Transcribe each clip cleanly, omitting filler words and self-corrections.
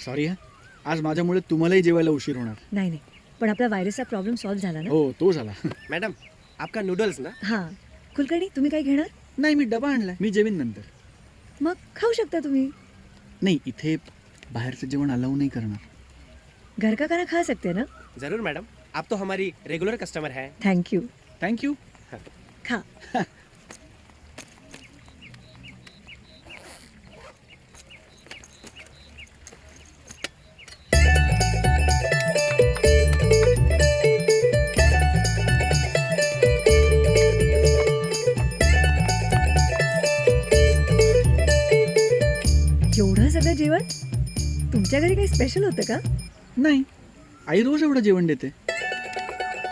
Sorry हा, आज माझ्यामुळे तुम्हालाही जेवायला उशीर होणार. नाही नाही, पण आपला व्हायरसचा प्रॉब्लेम सॉल्व्ह झाला ना. हो, तो झाला. मैडम आपका नूडल्स ना. हां, कुलकर्णी तुम्ही काय घेणार? नाही, मी डबा आणलाय, मी जेवीन नंतर. मग खाऊ शकता तुम्ही. नाही, इथे बाहेरचं जेवण अलाऊ नाही करणार. घर का खाना खा सकते हैं ना. जरूर मैडम, आप तो हमारी रेगुलर कस्टमर है. थँक्यू. थँक्यू. खा. एवढं सगळं जेवण तुमच्या घरी काही स्पेशल होतं का? नाही, आई रोज एवढं जेवण देते.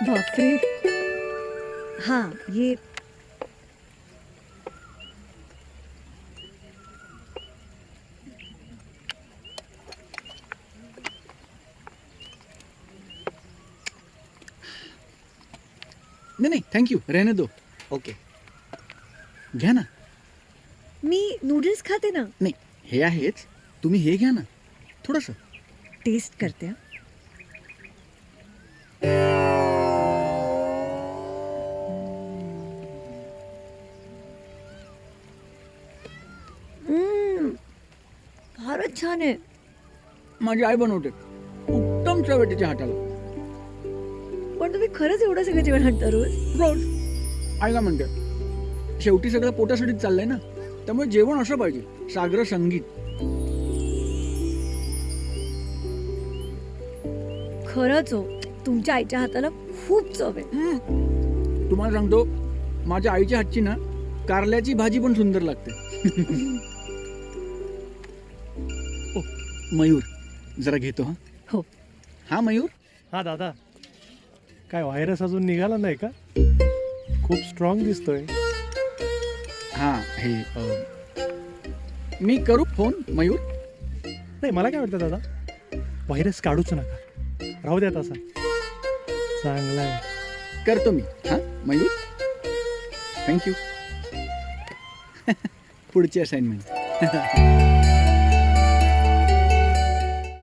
बापरे. हां, ये नाही नाही, थँक्यू, रहने दो. ओके. घ्या ना. मी नूडल्स खाते ना. नाही, हे आहेच, तुम्ही हे घ्या ना थोडंसं. टेस्ट करते हा. फारच छान आहे. माझी आई बनवते, उत्तम चव आहे तिच्या हाताला. पण तुम्ही खरंच एवढं सगळं जेवण आणता रोज? रोज. आईला म्हणते, शेवटी सगळं पोटासाठीच चाललंय ना, त्यामुळे जेवण असं पाहिजे, साग्र संगीत. खरंच हो, तुमच्या आईच्या हाताला खूप चव आहे. तुम्हाला सांगतो, माझ्या आईच्या हातची ना कारल्याची भाजी पण सुंदर लागते. ओ, मयूर जरा घेतो. हा हो. हा मयूर. हा दादा, काय व्हायरस अजून निघाला नाही का? खूप स्ट्रॉंग दिसतोय. हा हे मी करू फोन मयूर? नाही, मला काय वाटतं दादा, व्हायरस काढूच नका, राहू द्या तसा. चांगला आहे. करतो मी. हा मयूर, थँक्यू. पुढची असाइनमेंट.